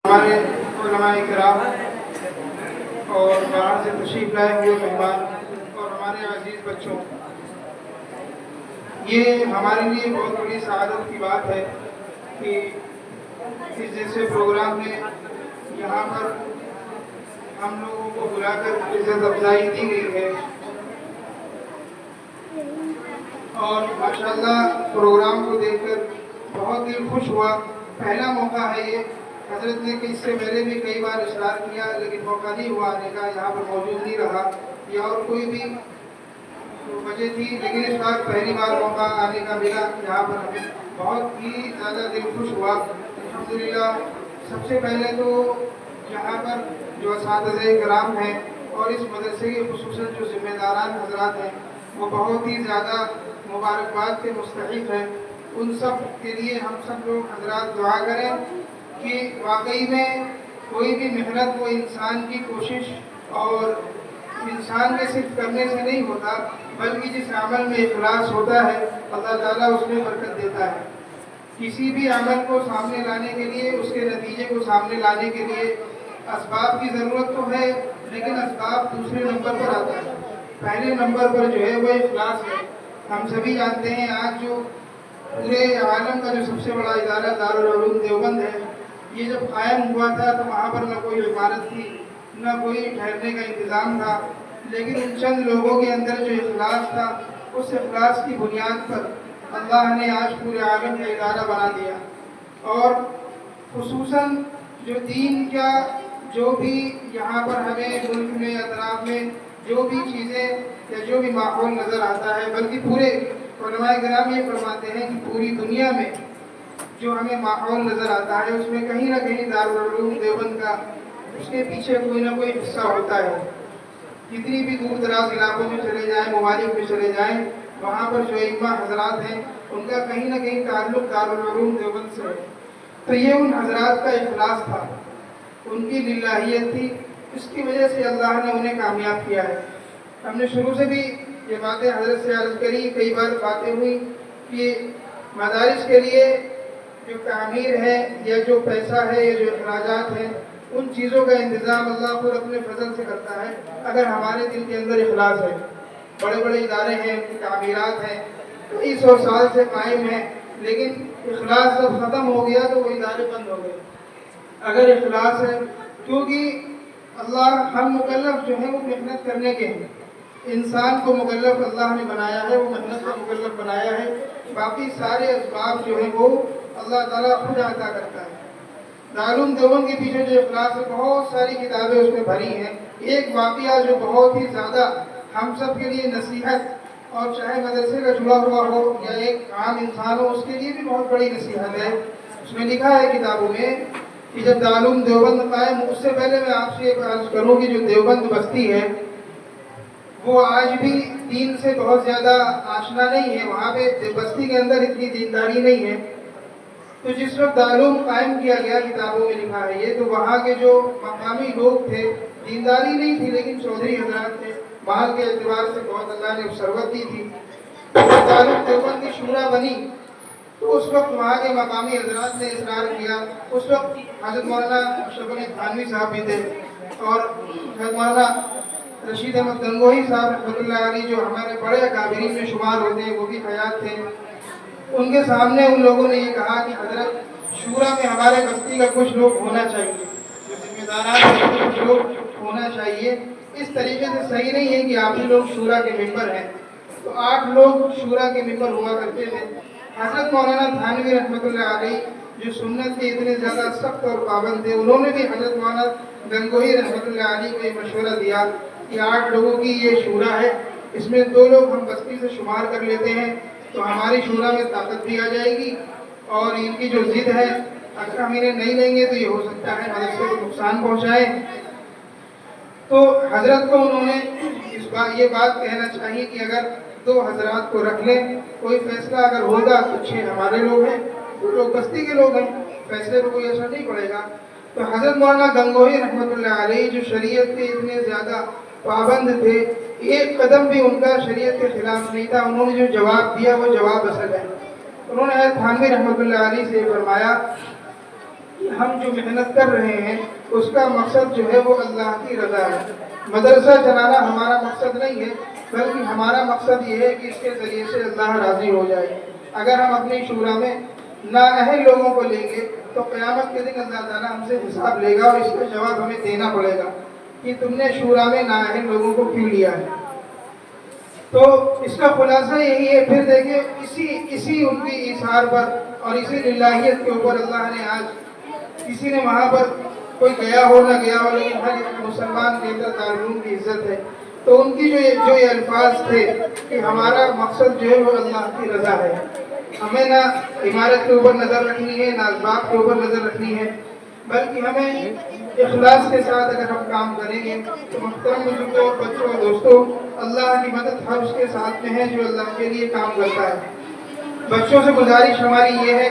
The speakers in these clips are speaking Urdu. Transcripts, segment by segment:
ہمارے علماء کرام اور باہر سے تشریف لائے ہوئے مہمان اور ہمارے عزیز بچوں، یہ ہمارے لیے بہت بڑی سعادت کی بات ہے کہ اس جیسے پروگرام میں یہاں پر ہم لوگوں کو بلا کر عزت افزائی دی گئی ہے، اور ماشاءاللہ پروگرام کو دیکھ کر بہت دل خوش ہوا۔ پہلا موقع ہے یہ، حضرت نے کہ اس سے پہلے بھی کئی بار اشارہ کیا لیکن موقع نہیں ہوا آنے کا، یہاں پر موجود نہیں رہا یا اور کوئی بھی وجہ تھی، لیکن اس بار پہلی بار موقع آنے کا ملا یہاں پر، ہمیں بہت ہی زیادہ دل خوش ہوا الحمدللہ۔ سب سے پہلے تو یہاں پر جو اساتذہ کرام ہیں اور اس مدرسے کے خصوصاً جو ذمہ داران حضرات ہیں وہ بہت ہی زیادہ مبارکباد کے مستحق ہیں، ان سب کے لیے ہم سب لوگ حضرات دعا کریں کہ واقعی میں کوئی بھی محنت وہ انسان کی کوشش اور انسان کے صرف کرنے سے نہیں ہوتا، بلکہ جس عمل میں اخلاص ہوتا ہے اللہ تعالیٰ اس میں برکت دیتا ہے۔ کسی بھی عمل کو سامنے لانے کے لیے، اس کے نتیجے کو سامنے لانے کے لیے اسباب کی ضرورت تو ہے، لیکن اسباب دوسرے نمبر پر آتا ہے، پہلے نمبر پر جو ہے وہ اخلاص ہے۔ ہم سبھی جانتے ہیں آج جو پورے عالم کا جو سب سے بڑا ادارہ دارالعلوم دیوبند ہے، یہ جب قائم ہوا تھا تو وہاں پر نہ کوئی عمارت تھی، نہ کوئی ٹھہرنے کا انتظام تھا، لیکن ان چند لوگوں کے اندر جو اخلاص تھا، اس اخلاص کی بنیاد پر اللہ نے آج پورے عالم کا ادارہ بنا دیا۔ اور خصوصاً جو دین کا جو بھی یہاں پر ہمیں ملک میں اطراف میں جو بھی چیزیں یا جو بھی ماحول نظر آتا ہے، بلکہ پورے علماء کرام یہ فرماتے ہیں کہ پوری دنیا میں جو ہمیں ماحول نظر آتا ہے اس میں کہیں نہ کہیں دارالعلوم دیوبند کا اس کے پیچھے کوئی نہ کوئی حصہ ہوتا ہے۔ جتنی بھی دور دراز علاقوں میں چلے جائیں، ممالک میں چلے جائیں، وہاں پر جو ائمہ حضرات ہیں ان کا کہیں نہ کہیں تعلق دارالعلوم دیوبند سے ہے۔ تو یہ ان حضرات کا اخلاص تھا، ان کی للہیت تھی، اس کی وجہ سے اللہ نے انہیں کامیاب کیا ہے۔ ہم نے شروع سے بھی یہ باتیں حضرت سے عرض کری، کئی بار باتیں ہوئی کہ مدارس کے لیے جو تعمیر ہے یا جو پیسہ ہے یا جو اخراجات ہیں، ان چیزوں کا انتظام اللہ خود اپنے فضل سے کرتا ہے اگر ہمارے دل کے اندر اخلاص ہے۔ بڑے بڑے ادارے ہیں، ان کی تعمیرات ہیں، کئی سو سال سے قائم ہیں، لیکن اخلاص جب ختم ہو گیا تو وہ ادارے بند ہو گئے۔ اگر اخلاص ہے، کیونکہ اللہ ہم مکلف جو ہیں وہ محنت کرنے کے ہیں، انسان کو مکلف اللہ نے بنایا ہے، وہ محنت کا مکلف بنایا ہے، باقی سارے اسباب جو ہیں وہ اللہ تعالیٰ خود عطا کرتا ہے۔ دارالعلوم دیوبند کے پیچھے جو اخلاص ہے، بہت ساری کتابیں اس میں بھری ہیں۔ ایک واقعہ جو بہت ہی زیادہ ہم سب کے لیے نصیحت، اور چاہے مدرسے کا جڑا ہوا ہو یا ایک عام انسان ہو، اس کے لیے بھی بہت بڑی نصیحت ہے۔ اس میں لکھا ہے کتابوں میں کہ جب دارالعلوم دیوبند قائم، اس سے پہلے میں آپ سے ایک عرض کروں کہ جو دیوبند بستی ہے وہ آج بھی دین سے بہت زیادہ آشنا نہیں ہے، وہاں پہ بستی کے اندر اتنی دینداری نہیں ہے۔ تو جس وقت دارالعلوم قائم کیا گیا، کتابوں میں لکھا ہے یہ، تو وہاں کے جو مقامی لوگ تھے، دینداری نہیں تھی لیکن چودھری حضرات تھے، مال کے اعتبار سے بہت اللہ نے ثروت دی تھی۔ دارالعلوم دیوبند کی شورا بنی تو اس وقت وہاں کے مقامی حضرات نے اصرار کیا، اس وقت حضرت مولانا اشرف علی تھانوی صاحب بھی تھے اور حضرت مولانا رشید احمد گنگوہی صاحب رحمۃ اللہ علیہ جو ہمارے بڑے اکابرین میں شمار ہوتے ہیں، وہ بھی حیات تھے۔ ان کے سامنے ان لوگوں نے یہ کہا کہ حضرت شورا میں ہمارے بستی کا کچھ لوگ ہونا چاہیے، جو ذمہ داران ہیں کچھ لوگ ہونا چاہیے، اس طریقے سے صحیح نہیں ہے کہ آپ ہی لوگ شورا کے ممبر ہیں۔ تو 8 لوگ شورا کے ممبر ہوا کرتے تھے۔ حضرت مولانا تھانوی رحمۃ اللہ علیہ جو سنت کے اتنے زیادہ سخت اور پابند تھے، انہوں نے بھی حضرت مولانا گنگوہی رحمۃ اللہ علیہ کو یہ مشورہ دیا کہ 8 لوگوں کی یہ شورا ہے، اس میں 2 لوگ ہم بستی سے شمار کر لیتے ہیں تو ہماری شورا میں طاقت بھی آ جائے گی، اور ان کی جو ضد ہے اگر ہم انہیں نہیں لیں گے تو یہ ہو سکتا ہے مدرسے کو نقصان پہنچائے۔ تو حضرت کو انہوں نے یہ بات کہنا چاہیے کہ اگر 2 حضرات کو رکھ لیں، کوئی فیصلہ اگر ہوگا تو 6 ہمارے لوگ ہیں، 2 لوگ بستی کے لوگ ہیں، فیصلے پر کوئی اثر نہیں پڑے گا۔ تو حضرت مولانا گنگوہی رحمۃ اللہ علیہ جو شریعت کے اتنے زیادہ پابند تھے، ایک قدم بھی ان کا شریعت کے خلاف نہیں تھا، انہوں نے جو جواب دیا وہ جواب اصل ہے۔ انہوں نے حضرت تھانوی رحمۃ اللہ علیہ سے فرمایا کہ ہم جو محنت کر رہے ہیں اس کا مقصد جو ہے وہ اللہ کی رضا ہے. مدرسہ چلانا ہمارا مقصد نہیں ہے، بلکہ ہمارا مقصد یہ ہے کہ اس کے ذریعے سے اللہ راضی ہو جائے. اگر ہم اپنی شورا میں نااہل لوگوں کو لیں گے تو قیامت کے دن اللہ تعالیٰ ہم سے حساب لے گا اور اس کا جواب ہمیں دینا پڑے گا کہ تم نے شورا میں نااہل لوگوں کو کیوں لیا ہے. تو اس کا خلاصہ یہی ہے. پھر دیکھیں اسی ان کی اظہار پر اور اسی للہیت کے اوپر اللہ نے آج کسی نے وہاں پر کوئی گیا ہو نہ گیا ہو لیکن ہر مسلمان کے اندر دارالعلوم کی عزت ہے. تو ان کی جو یہ الفاظ تھے کہ ہمارا مقصد جو ہے وہ اللہ کی رضا ہے. ہمیں نہ عمارت کے اوپر نظر رکھنی ہے، نہ اسباب کے اوپر نظر رکھنی ہے، بلکہ ہمیں اخلاص کے ساتھ اگر ہم کام کریں گے تو محترم بزرگوں اور بچوں اور دوستوں، اللہ کی مدد ہر اس کے ساتھ میں ہے جو اللہ کے لیے کام کرتا ہے. بچوں سے گزارش ہماری یہ ہے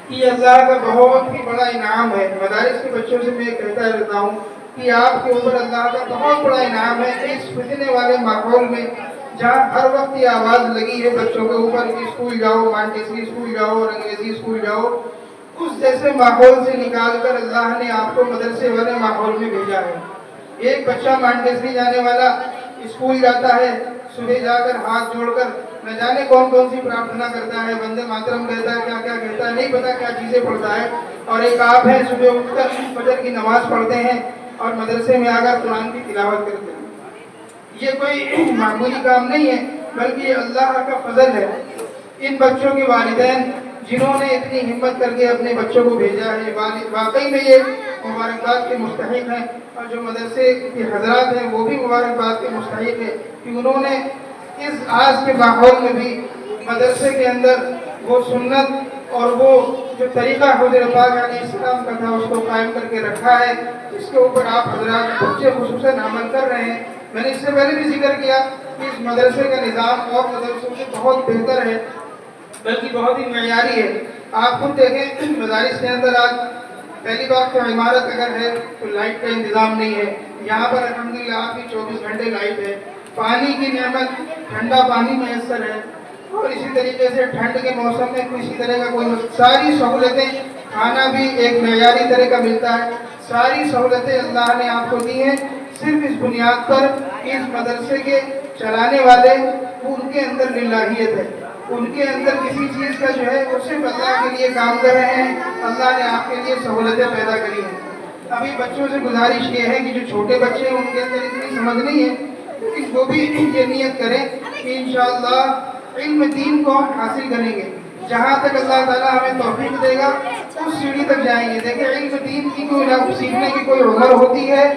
کہ اللہ کا بہت ہی بڑا انعام ہے. مدارس کے بچوں سے میں کہتا رہتا ہوں کہ آپ کے اوپر اللہ کا بہت بڑا انعام ہے. اس فتنے والے ماحول میں جہاں ہر وقت یہ آواز لگی ہے بچوں کے اوپر کہ اسکول جاؤ، مانٹیسری اسکول جاؤ اور انگریزی اسکول جاؤ، اس جیسے ماحول سے نکال کر اللہ نے آپ کو مدرسے والے ماحول میں بھیجا ہے. ایک بچہ مانٹیسری جانے والا اسکول جاتا ہے، صبح جا کر ہاتھ جوڑ کر نہ جانے کون کون سی پرارتھنا کرتا ہے، وندے ماترم کہتا ہے، کیا کیا کہتا ہے، نہیں پتا کیا چیزیں پڑھتا ہے. اور ایک آپ ہیں صبح اٹھ کر فجر کی نماز پڑھتے ہیں اور مدرسے میں آ کر قرآن کی تلاوت کرتے ہیں. یہ کوئی معمولی کام نہیں ہے بلکہ یہ اللہ کا فضل ہے. ان بچوں کے والدین جنہوں نے اتنی ہمت کر کے اپنے بچوں کو بھیجا ہے، واقعی میں یہ مبارکباد کے مستحق ہیں. اور جو مدرسے کے حضرات ہیں وہ بھی مبارکباد کے مستحق ہیں کہ انہوں نے اس آج کے ماحول میں بھی مدرسے کے اندر وہ سنت اور وہ جو طریقہ حضرت پاک علیہ السلام کا تھا اس کو قائم کر کے رکھا ہے، جس کے اوپر آپ حضرات بچے خصوصاً عمل کر رہے ہیں. میں نے اس سے پہلے بھی ذکر کیا کہ اس مدرسے کا نظام اور مدرسوں سے بہت بہتر ہے، بلکہ بہت ہی معیاری ہے. آپ خود دیکھیں مدارس کے اندر آج پہلی بات تو عمارت اگر ہے تو لائٹ کا انتظام نہیں ہے. یہاں پر الحمدللہ آپ کی 24 گھنٹے لائٹ ہے. پانی کی نعمت، ٹھنڈا پانی میسر ہے، اور اسی طریقے سے ٹھنڈ کے موسم میں کسی طرح کا کوئی ساری سہولتیں، کھانا بھی ایک معیاری طرح کا ملتا ہے. ساری سہولتیں اللہ نے آپ کو دی ہیں. صرف اس بنیاد پر اس مدرسے کے چلانے والے ان کے اندر للہیت ہے، ان کے اندر کسی چیز کا جو ہے وہ صرف اللہ کے لیے کام کر رہے ہیں. اللہ نے آپ کے لیے سہولتیں پیدا کری ہیں. ابھی بچوں سے گزارش یہ ہے کہ جو چھوٹے بچے ہیں ان کے اندر اتنی سمجھ نہیں ہے، لیکن وہ بھی یہ نیت کریں کہ انشاءاللہ علم دین کو ہم حاصل کریں گے. جہاں تک اللہ تعالیٰ ہمیں توفیق دے گا اس سیڑھی تک جائیں گے. دیکھیں علم دین کی کوئی نہ سیکھنے کی کوئی عمر ہوتی ہے،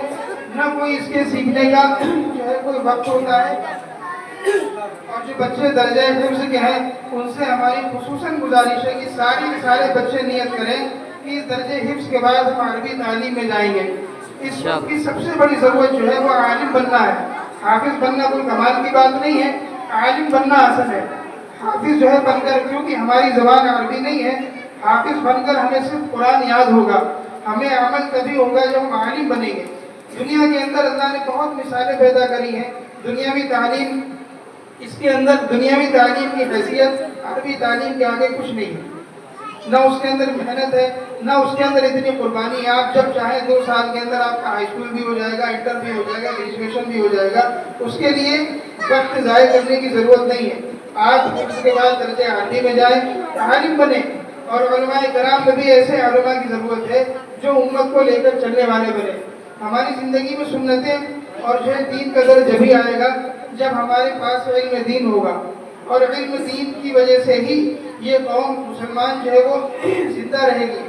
نہ کوئی اس کے سیکھنے کا جو ہے کوئی وقت ہوتا ہے. اور جو بچے درجہ حفظ کے ہیں ان سے ہماری خصوصاً گزارش ہے کہ سارے بچے نیت کریں کہ اس درجہ حفظ کے بعد ہم عربی تعلیم میں جائیں گے. اس وقت کی سب سے بڑی ضرورت جو ہے وہ عالم بننا ہے. حافظ بننا کوئی کمال کی بات نہیں ہے، عالم بننا اصل ہے. حافظ جو ہے بن کر، کیونکہ ہماری زبان عربی نہیں ہے، حافظ بن کر ہمیں صرف قرآن یاد ہوگا. ہمیں عمل تبھی ہوگا جب ہم عالم بنیں گے. دنیا کے اندر اللہ نے بہت مثالیں پیدا کری ہیں. دنیاوی تعلیم، اس کے اندر دنیاوی تعلیم کی حیثیت عربی تعلیم کے آگے کچھ نہیں ہے. نہ اس کے اندر محنت ہے، نہ اس کے اندر اتنی قربانی ہے. آپ جب چاہیں 2 سال کے اندر آپ کا ہائی اسکول بھی ہو جائے گا، انٹر بھی ہو جائے گا، گریجویشن بھی ہو جائے گا. اس کے لیے وقت ضائع کرنے کی ضرورت نہیں ہے. آپ اس کے بعد درجہ عربی میں جائیں، عالم بنیں. اور علماء کرام میں بھی ایسے علماء کی ضرورت ہے جو امت کو لے کر چلنے والے بنے. ہماری زندگی میں سنتیں اور جو ہے دین کا درجہ بھی آئے گا جب ہمارے پاس علم دین ہوگا. اور علم دین کی وجہ سے ہی یہ قوم مسلمان جو ہے وہ زندہ رہے گی.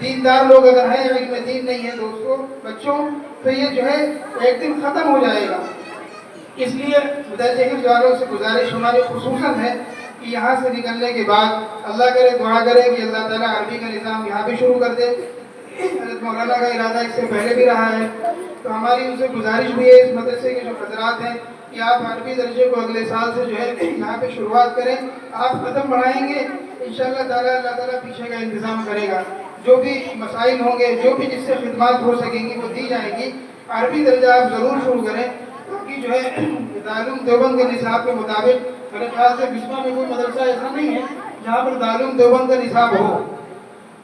دیندار لوگ اگر ہیں، علم دین نہیں ہے دوستوں بچوں، تو یہ جو ہے ایک دن ختم ہو جائے گا. اس لیے مدرسے حفظ والوں سے گزارش ہماری خصوصاً ہے کہ یہاں سے نکلنے کے بعد اللہ کرے، دعا کرے کہ اللہ تعالیٰ عربی کا نظام یہاں بھی شروع کر دے. حضرت مولانا کا ارادہ اس سے پہلے بھی رہا ہے. تو ہماری ان سے گزارش بھی ہے اس مدرسے کے جو حضرات ہیں کہ آپ عربی درجے کو اگلے سال سے جو ہے یہاں پہ شروعات کریں. آپ قدم بڑھائیں گے انشاءاللہ تعالیٰ اللہ تعالیٰ پیچھے کا انتظام کرے گا. جو بھی مسائل ہوں گے، جو بھی جس سے خدمات ہو سکیں گی وہ دی جائیں گی. عربی درجہ آپ ضرور شروع کریں تاکہ جو ہے دارالعلوم دیوبند کے نصاب کے مطابق، میرے خیال سے بسما میں کوئی مدرسہ ایسا نہیں ہے جہاں پر دارالعلوم دیوبند کا نصاب ہو.